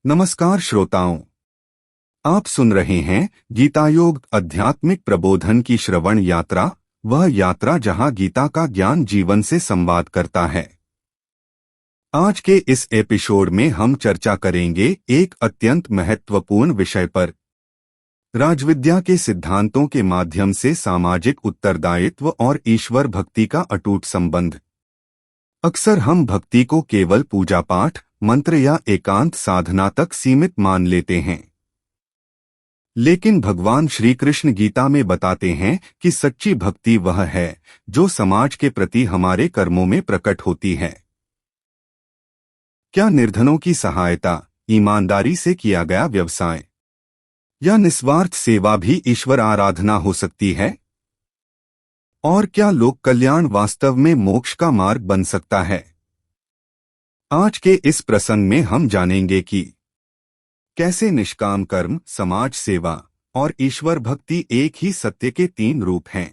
नमस्कार श्रोताओं, आप सुन रहे हैं गीतायोग आध्यात्मिक प्रबोधन की श्रवण यात्रा, वह यात्रा जहां गीता का ज्ञान जीवन से संवाद करता है। आज के इस एपिसोड में हम चर्चा करेंगे एक अत्यंत महत्वपूर्ण विषय पर, राजविद्या के सिद्धांतों के माध्यम से सामाजिक उत्तरदायित्व और ईश्वर भक्ति का अटूट संबंध। अक्सर हम भक्ति को केवल पूजा पाठ, मंत्र या एकांत साधना तक सीमित मान लेते हैं, लेकिन भगवान श्री कृष्ण गीता में बताते हैं कि सच्ची भक्ति वह है जो समाज के प्रति हमारे कर्मों में प्रकट होती है। क्या निर्धनों की सहायता, ईमानदारी से किया गया व्यवसाय या निस्वार्थ सेवा भी ईश्वर आराधना हो सकती है? और क्या लोक कल्याण वास्तव में मोक्ष का मार्ग बन सकता है? आज के इस प्रसंग में हम जानेंगे कि कैसे निष्काम कर्म, समाज सेवा और ईश्वर भक्ति एक ही सत्य के तीन रूप हैं।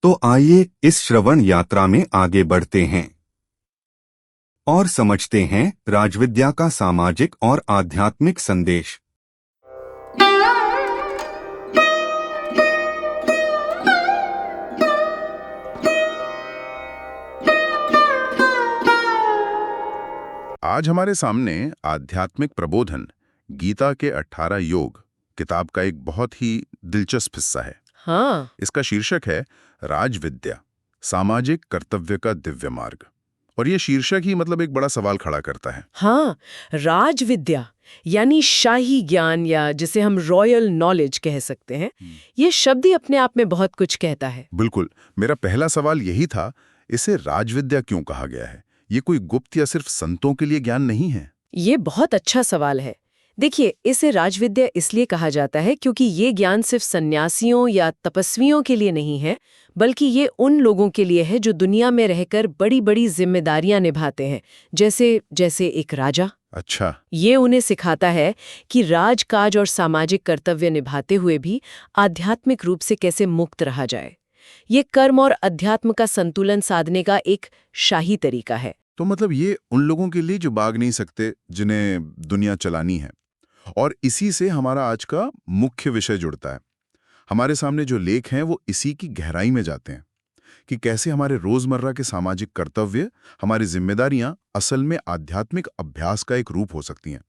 तो आइए इस श्रवण यात्रा में आगे बढ़ते हैं और समझते हैं राजविद्या का सामाजिक और आध्यात्मिक संदेश। आज हमारे सामने आध्यात्मिक प्रबोधन गीता के 18 योग किताब का एक बहुत ही दिलचस्प हिस्सा है। हाँ, इसका शीर्षक है राजविद्या, सामाजिक कर्तव्य का दिव्य मार्ग। और ये शीर्षक ही मतलब एक बड़ा सवाल खड़ा करता है। हाँ, राजविद्या यानी शाही ज्ञान या जिसे हम रॉयल नॉलेज कह सकते हैं। ये शब्द ही अपने आप में बहुत कुछ कहता है। बिल्कुल, मेरा पहला सवाल यही था, इसे राजविद्या क्यों कहा गया है? ये कोई गुप्त या सिर्फ संतों के लिए ज्ञान नहीं है? ये बहुत अच्छा सवाल है। देखिए, इसे राजविद्या इसलिए कहा जाता है क्योंकि ये ज्ञान सिर्फ सन्यासियों या तपस्वियों के लिए नहीं है, बल्कि ये उन लोगों के लिए है जो दुनिया में रहकर बड़ी बड़ी जिम्मेदारियां निभाते हैं, जैसे एक राजा। अच्छा, ये उन्हें सिखाता है कि राजकाज और सामाजिक कर्तव्य निभाते हुए भी आध्यात्मिक रूप से कैसे मुक्त रहा जाए। ये कर्म और अध्यात्म का संतुलन साधने का एक शाही तरीका है। तो मतलब ये उन लोगों के लिए जो भाग नहीं सकते, जिन्हें दुनिया चलानी है। और इसी से हमारा आज का मुख्य विषय जुड़ता है। हमारे सामने जो लेख हैं वो इसी की गहराई में जाते हैं कि कैसे हमारे रोजमर्रा के सामाजिक कर्तव्य, हमारी जिम्मेदारियां असल में आध्यात्मिक अभ्यास का एक रूप हो सकती हैं।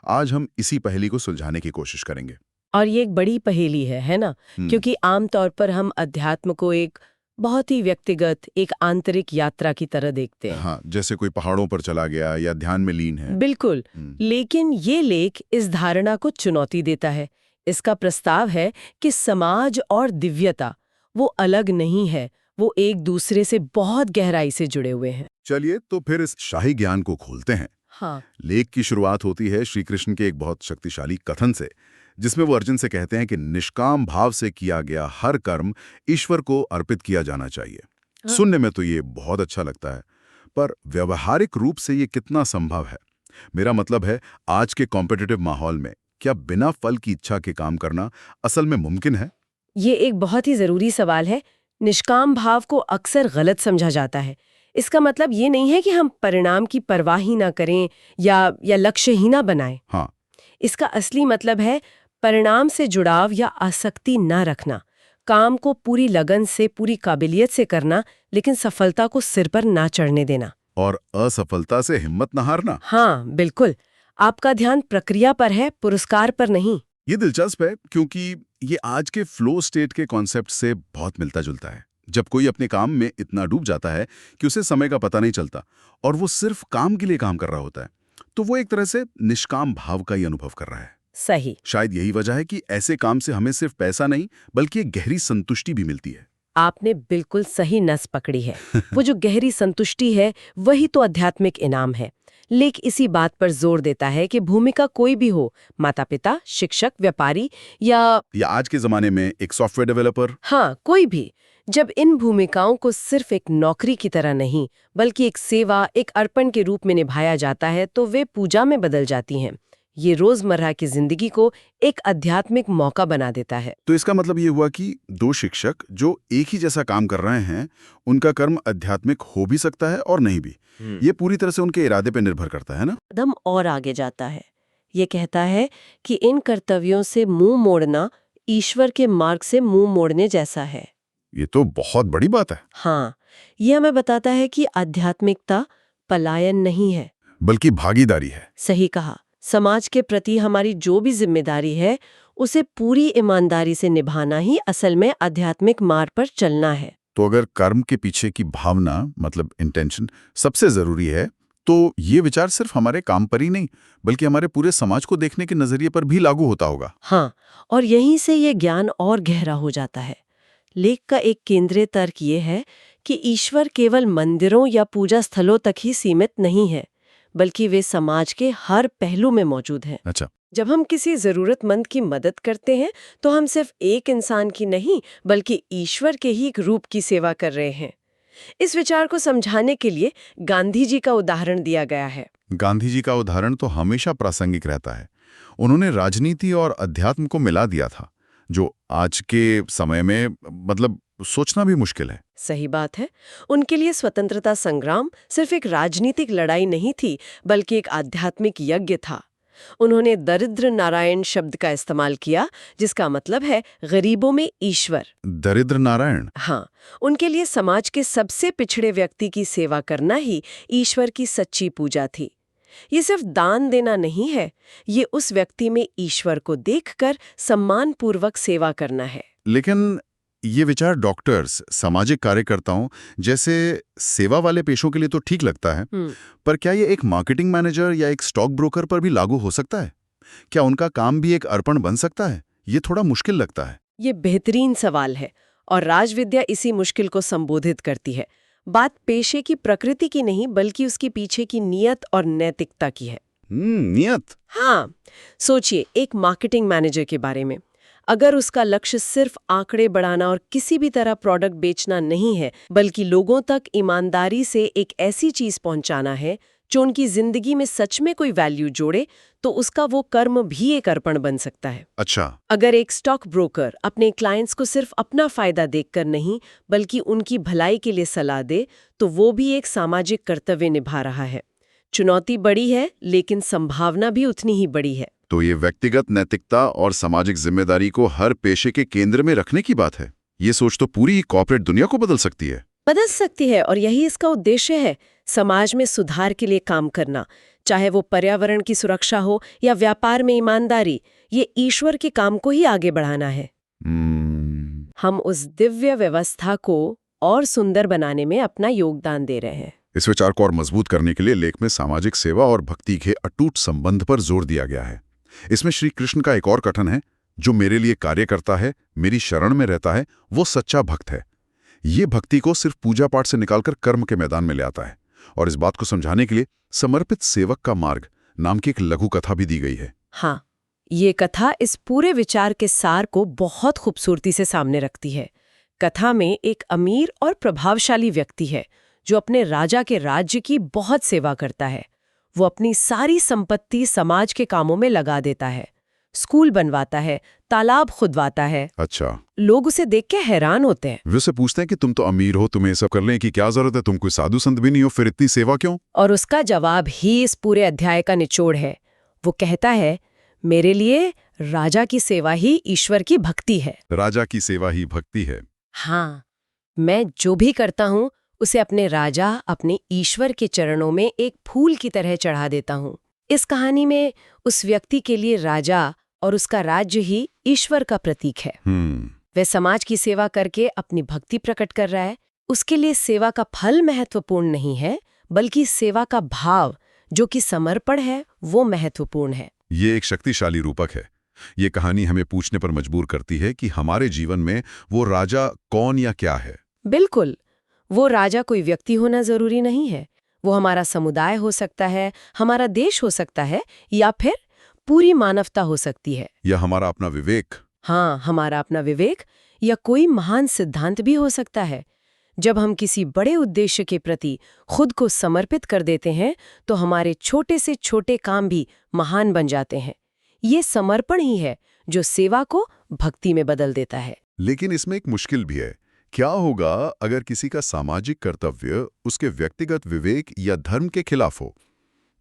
आज हम इसी पहेली को सुलझाने की कोशिश करेंगे। और ये एक बड़ी पहेली है ना? क्योंकि आमतौर पर हम अध्यात्म को एक बहुत ही व्यक्तिगत, एक आंतरिक यात्रा की तरह देखते हैं। हाँ, जैसे कोई पहाड़ों पर चला गया या ध्यान में लीन है। बिल्कुल, लेकिन ये लेख इस धारणा को चुनौती देता है। इसका प्रस्ताव है कि समाज और दिव्यता वो अलग नहीं है, वो एक दूसरे से बहुत गहराई से जुड़े हुए हैं। चलिए तो फिर इस शाही ज्ञान को खोलते हैं। हाँ, लेख की शुरुआत होती है श्री कृष्ण के एक बहुत शक्तिशाली कथन से, जिसमें वो अर्जुन से कहते हैं कि निष्काम भाव से किया गया हर कर्म ईश्वर को अर्पित किया जाना चाहिए। हाँ। सुनने में तो ये बहुत अच्छा लगता है, पर व्यवहारिक रूप से ये कितना संभव है? मेरा मतलब है, आज के कॉम्पिटिटिव माहौल में क्या बिना फल की इच्छा के काम करना असल में मुमकिन है? ये एक बहुत ही जरूरी सवाल है। निष्काम भाव को अक्सर गलत समझा जाता है। इसका मतलब ये नहीं है कि हम परिणाम की परवाह ही ना करें या लक्ष्य ही ना बनाएं। हाँ, इसका असली मतलब है परिणाम से जुड़ाव या आसक्ति ना रखना, काम को पूरी लगन से, पूरी काबिलियत से करना, लेकिन सफलता को सिर पर ना चढ़ने देना। और असफलता से हिम्मत न हारना। हाँ, बिल्कुल। आपका ध्यान प्रक्रिया पर है, पुरस्कार पर नहीं। ये दिलचस्प है क्योंकि ये आज के फ्लो स्टेट के कॉन्सेप्ट से बहुत मिलता जुलता है। जब कोई अपने काम में इतना डूब जाता है कि उसे समय का पता नहीं चलता और वो सिर्फ काम के लिए काम कर रहा होता है, तो वो एक तरह से निष्काम भाव का ही अनुभव कर रहा है। सही। शायद यही वजह है कि ऐसे काम से हमें सिर्फ पैसा नहीं, बल्कि एक गहरी संतुष्टि भी मिलती है। आपने बिल्कुल सही नस पकड़ी है। वो जो गहरी संतुष्टि है, वही तो आध्यात्मिक इनाम है। लेख इसी बात पर जोर देता है कि भूमिका कोई भी हो, माता पिता, शिक्षक, व्यापारी या आज के जमाने में एक सॉफ्टवेयर डेवलपर, हाँ, कोई भी, जब इन भूमिकाओं को सिर्फ एक नौकरी की तरह नहीं, बल्कि एक सेवा, एक अर्पण के रूप में निभाया जाता है, तो वे पूजा में बदल जाती हैं। ये रोजमर्रा की जिंदगी को एक आध्यात्मिक मौका बना देता है। तो इसका मतलब ये हुआ कि दो शिक्षक जो एक ही जैसा काम कर रहे हैं, उनका कर्म आध्यात्मिक हो भी सकता है और नहीं भी। ये पूरी तरह से उनके इरादे पे निर्भर करता है ना। कदम और आगे जाता है। ये कहता है कि इन कर्तव्यों से मुंह मोड़ना ईश्वर के मार्ग से मुंह मोड़ने जैसा है। ये तो बहुत बड़ी बात है। हाँ, ये हमें बताता है कि आध्यात्मिकता पलायन नहीं है, बल्कि भागीदारी है। सही कहा। समाज के प्रति हमारी जो भी जिम्मेदारी है, उसे पूरी ईमानदारी से निभाना ही असल में आध्यात्मिक मार्ग पर चलना है। तो अगर कर्म के पीछे की भावना मतलब इंटेंशन सबसे जरूरी है, तो ये विचार सिर्फ हमारे काम पर ही नहीं बल्कि हमारे पूरे समाज को देखने के नजरिए पर भी लागू होता होगा। हाँ, और यहीं से ये ज्ञान और गहरा हो जाता है। लेख का एक केंद्रीय तर्क ये है कि ईश्वर केवल मंदिरों या पूजा स्थलों तक ही सीमित नहीं है, बल्कि वे समाज के हर पहलू में मौजूद हैं। अच्छा, जब हम किसी जरूरतमंद की मदद करते हैं तो हम सिर्फ एक इंसान की नहीं बल्कि ईश्वर के ही एक रूप की सेवा कर रहे हैं। इस विचार को समझाने के लिए गांधी जी का उदाहरण दिया गया है। गांधी जी का उदाहरण तो हमेशा प्रासंगिक रहता है। उन्होंने राजनीति और अध्यात्म को मिला दिया था, जो आज के समय में मतलब सोचना भी मुश्किल है। सही बात है। उनके लिए स्वतंत्रता संग्राम सिर्फ एक राजनीतिक लड़ाई नहीं थी बल्कि एक आध्यात्मिक यज्ञ था। उन्होंने दरिद्र नारायण शब्द का इस्तेमाल किया, जिसका मतलब है गरीबों में ईश्वर। दरिद्र नारायण? हाँ, उनके लिए समाज के सबसे पिछड़े व्यक्ति की सेवा करना ही ईश्वर की सच्ची पूजा थी। ये सिर्फ दान देना नहीं है, ये उस व्यक्ति में ईश्वर को देखकर सम्मानपूर्वक सेवा करना है। लेकिन ये विचार डॉक्टर्स, सामाजिक कार्यकर्ताओं जैसे सेवा वाले पेशों के लिए तो ठीक लगता है, पर क्या ये एक मार्केटिंग मैनेजर या एक स्टॉक ब्रोकर पर भी लागू हो सकता है? क्या उनका काम भी एक अर्पण बन सकता है? ये थोड़ा मुश्किल लगता है। ये बेहतरीन सवाल है और राजविद्या इसी मुश्किल को संबोधित करती है। बात पेशे की प्रकृति की नहीं बल्कि उसके पीछे की नियत और नैतिकता की है। नियत? हाँ, सोचिए एक मार्केटिंग मैनेजर के बारे में। अगर उसका लक्ष्य सिर्फ आंकड़े बढ़ाना और किसी भी तरह प्रोडक्ट बेचना नहीं है बल्कि लोगों तक ईमानदारी से एक ऐसी चीज पहुंचाना है जो उनकी जिंदगी में सच में कोई वैल्यू जोड़े, तो उसका वो कर्म भी एक अर्पण बन सकता है। अच्छा। अगर एक स्टॉक ब्रोकर अपने क्लाइंट्स को सिर्फ अपना फायदा देखकर नहीं बल्कि उनकी भलाई के लिए सलाह दे, तो वो भी एक सामाजिक कर्तव्य निभा रहा है। चुनौती बड़ी है लेकिन संभावना भी उतनी ही बड़ी है। तो ये व्यक्तिगत नैतिकता और सामाजिक जिम्मेदारी को हर पेशे के केंद्र में रखने की बात है। ये सोच तो पूरी कॉर्पोरेट दुनिया को बदल सकती है। बदल सकती है, और यही इसका उद्देश्य है, समाज में सुधार के लिए काम करना। चाहे वो पर्यावरण की सुरक्षा हो या व्यापार में ईमानदारी, ये ईश्वर के काम को ही आगे बढ़ाना है। हम उस दिव्य व्यवस्था को और सुंदर बनाने में अपना योगदान दे रहे हैं। इस विचार को और मजबूत करने के लिए लेख में सामाजिक सेवा और भक्ति के अटूट संबंध पर जोर दिया गया है। इसमें श्री कृष्ण का एक और कथन है, जो मेरे लिए कार्य करता है, मेरी शरण में रहता है, वो सच्चा भक्त है। ये भक्ति को सिर्फ पूजा पाठ से निकालकर कर्म के मैदान में ले आता है। और इस बात को समझाने के लिए समर्पित सेवक का मार्ग नाम की एक लघु कथा भी दी गई है। हाँ, ये कथा इस पूरे विचार के सार को बहुत खूबसूरती से सामने रखती है। कथा में एक अमीर और प्रभावशाली व्यक्ति है जो अपने राजा के राज्य की बहुत सेवा करता है। वो अपनी सारी संपत्ति समाज के कामों में लगा देता है, स्कूल बनवाता है, तालाब खुदवाता है। अच्छा। लोग उसे देख के हैरान होते हैं। वे उसे पूछते हैं कि तुम तो अमीर हो, तुम्हें सब करने की क्या जरूरत है, तुम कोई साधु संत भी नहीं हो, फिर इतनी सेवा क्यों? और उसका जवाब ही इस पूरे अध्याय का निचोड़ है। वो कहता है, मेरे लिए राजा की सेवा ही ईश्वर की भक्ति है। राजा की सेवा ही भक्ति है। हाँ, मैं जो भी करता हूँ उसे अपने राजा, अपने ईश्वर के चरणों में एक फूल की तरह चढ़ा देता हूँ। इस कहानी में उस व्यक्ति के लिए राजा और उसका राज्य ही ईश्वर का प्रतीक है। वह समाज की सेवा करके अपनी भक्ति प्रकट कर रहा है। उसके लिए सेवा का फल महत्वपूर्ण नहीं है, बल्कि सेवा का भाव, जो कि समर्पण है, वो महत्वपूर्ण है। ये एक शक्तिशाली रूपक है। ये कहानी हमें पूछने पर मजबूर करती है कि हमारे जीवन में वो राजा कौन या क्या है। बिल्कुल, वो राजा कोई व्यक्ति होना जरूरी नहीं है। वो हमारा समुदाय हो सकता है, हमारा देश हो सकता है, या फिर पूरी मानवता हो सकती है। या हमारा अपना विवेक। हाँ, हमारा अपना विवेक, या कोई महान सिद्धांत भी हो सकता है। जब हम किसी बड़े उद्देश्य के प्रति खुद को समर्पित कर देते हैं तो हमारे छोटे से छोटे काम भी महान बन जाते हैं। ये समर्पण ही है जो सेवा को भक्ति में बदल देता है। लेकिन इसमें एक मुश्किल भी है। क्या होगा अगर किसी का सामाजिक कर्तव्य उसके व्यक्तिगत विवेक या धर्म के खिलाफ हो?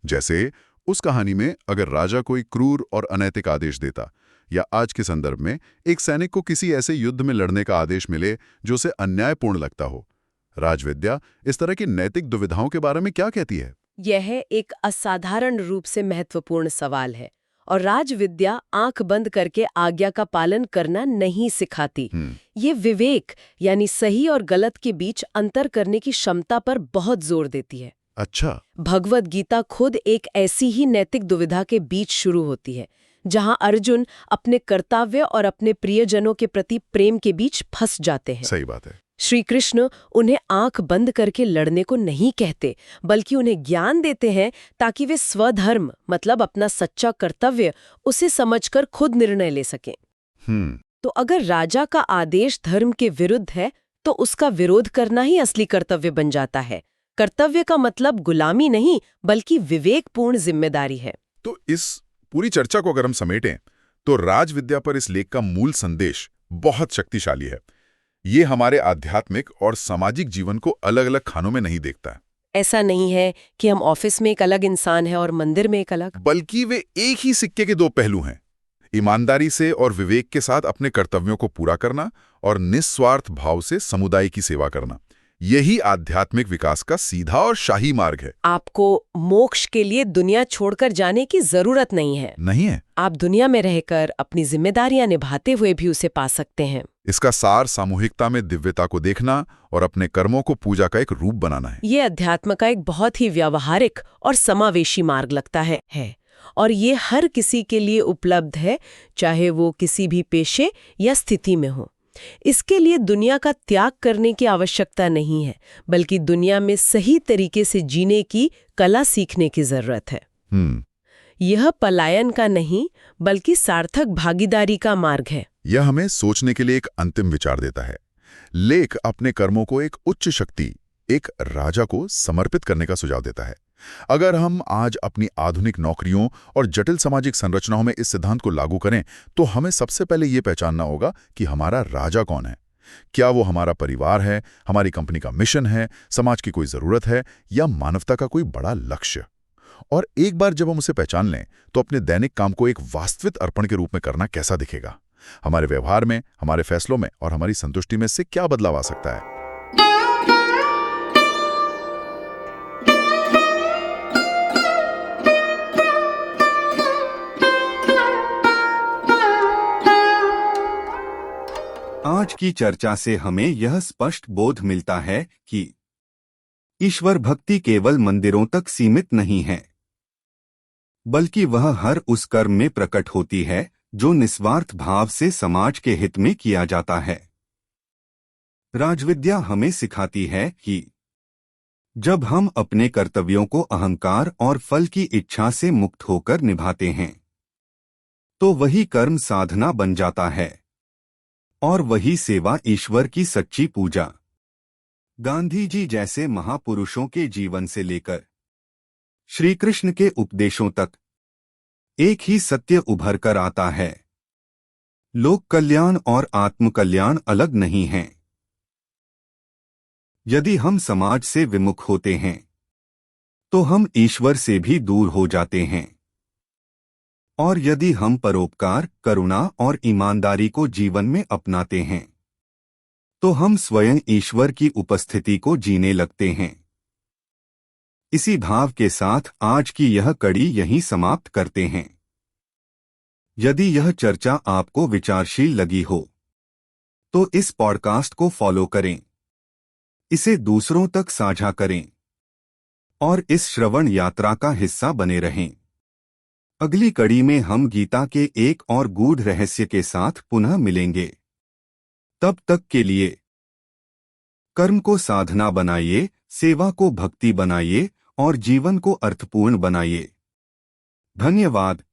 जैसे उस कहानी में अगर राजा कोई क्रूर और अनैतिक आदेश देता, या आज के संदर्भ में एक सैनिक को किसी ऐसे युद्ध में लड़ने का आदेश मिले जो उसे अन्यायपूर्ण लगता हो। राजविद्या इस तरह की नैतिक दुविधाओं के बारे में क्या कहती है? यह एक असाधारण रूप से महत्वपूर्ण सवाल है और राजविद्या आंख बंद करके आज्ञा का पालन करना नहीं सिखाती। ये विवेक यानी सही और गलत के बीच अंतर करने की क्षमता पर बहुत जोर देती है। अच्छा। भगवद गीता खुद एक ऐसी ही नैतिक दुविधा के बीच शुरू होती है, जहां अर्जुन अपने कर्तव्य और अपने प्रियजनों के प्रति प्रेम के बीच फंस जाते हैं। सही बात है। श्री कृष्ण उन्हें आंख बंद करके लड़ने को नहीं कहते, बल्कि उन्हें ज्ञान देते हैं ताकि वे स्वधर्म मतलब अपना सच्चा कर्तव्य उसे समझकर खुद निर्णय ले सकें। तो अगर राजा का आदेश धर्म के विरुद्ध है तो उसका विरोध करना ही असली कर्तव्य बन जाता है। कर्तव्य का मतलब गुलामी नहीं बल्कि विवेकपूर्ण जिम्मेदारी है। तो इस पूरी चर्चा को अगर हम समेटें तो राजविद्या पर इस लेख का मूल संदेश बहुत शक्तिशाली है। ये हमारे आध्यात्मिक और सामाजिक जीवन को अलग अलग खानों में नहीं देखता। ऐसा नहीं है कि हम ऑफिस में एक अलग इंसान है और मंदिर में एक अलग, बल्कि वे एक ही सिक्के के दो पहलू हैं। ईमानदारी से और विवेक के साथ अपने कर्तव्यों को पूरा करना और निस्वार्थ भाव से समुदाय की सेवा करना, यही आध्यात्मिक विकास का सीधा और शाही मार्ग है। आपको मोक्ष के लिए दुनिया छोड़कर जाने की जरूरत नहीं है। आप दुनिया में रहकर अपनी जिम्मेदारियां निभाते हुए भी उसे पा सकते हैं। इसका सार सामूहिकता में दिव्यता को देखना और अपने कर्मों को पूजा का एक रूप बनाना है। ये अध्यात्म का एक बहुत ही व्यावहारिक और समावेशी मार्ग लगता है और ये हर किसी के लिए उपलब्ध है, चाहे वो किसी भी पेशे या स्थिति में हो। इसके लिए दुनिया का त्याग करने की आवश्यकता नहीं है, बल्कि दुनिया में सही तरीके से जीने की कला सीखने की जरूरत है। यह पलायन का नहीं बल्कि सार्थक भागीदारी का मार्ग है। यह हमें सोचने के लिए एक अंतिम विचार देता है। लेख अपने कर्मों को एक उच्च शक्ति, एक राजा को समर्पित करने का सुझाव देता है। अगर हम आज अपनी आधुनिक नौकरियों और जटिल सामाजिक संरचनाओं में इस सिद्धांत को लागू करें तो हमें सबसे पहले ये पहचानना होगा कि हमारा राजा कौन है। क्या वो हमारा परिवार है, हमारी कंपनी का मिशन है, समाज की कोई जरूरत है या मानवता का कोई बड़ा लक्ष्य? और एक बार जब हम उसे पहचान लें तो अपने दैनिक काम को एक वास्तविक अर्पण के रूप में करना कैसा दिखेगा? हमारे व्यवहार में, हमारे फैसलों में और हमारी संतुष्टि में इससे क्या बदलाव आ सकता है? आज की चर्चा से हमें यह स्पष्ट बोध मिलता है कि ईश्वर भक्ति केवल मंदिरों तक सीमित नहीं है, बल्कि वह हर उस कर्म में प्रकट होती है जो निस्वार्थ भाव से समाज के हित में किया जाता है। राजविद्या हमें सिखाती है कि जब हम अपने कर्तव्यों को अहंकार और फल की इच्छा से मुक्त होकर निभाते हैं, तो वही कर्म साधना बन जाता है और वही सेवा ईश्वर की सच्ची पूजा। गांधी जी जैसे महापुरुषों के जीवन से लेकर श्री कृष्ण के उपदेशों तक एक ही सत्य उभर कर आता है, लोक कल्याण और आत्म कल्याण अलग नहीं हैं। यदि हम समाज से विमुख होते हैं तो हम ईश्वर से भी दूर हो जाते हैं, और यदि हम परोपकार, करुणा और ईमानदारी को जीवन में अपनाते हैं तो हम स्वयं ईश्वर की उपस्थिति को जीने लगते हैं। इसी भाव के साथ आज की यह कड़ी यहीं समाप्त करते हैं। यदि यह चर्चा आपको विचारशील लगी हो तो इस पॉडकास्ट को फॉलो करें, इसे दूसरों तक साझा करें और इस श्रवण यात्रा का हिस्सा बने रहें। अगली कड़ी में हम गीता के एक और गूढ़ रहस्य के साथ पुनः मिलेंगे। तब तक के लिए कर्म को साधना बनाइए, सेवा को भक्ति बनाइए और जीवन को अर्थपूर्ण बनाइए। धन्यवाद।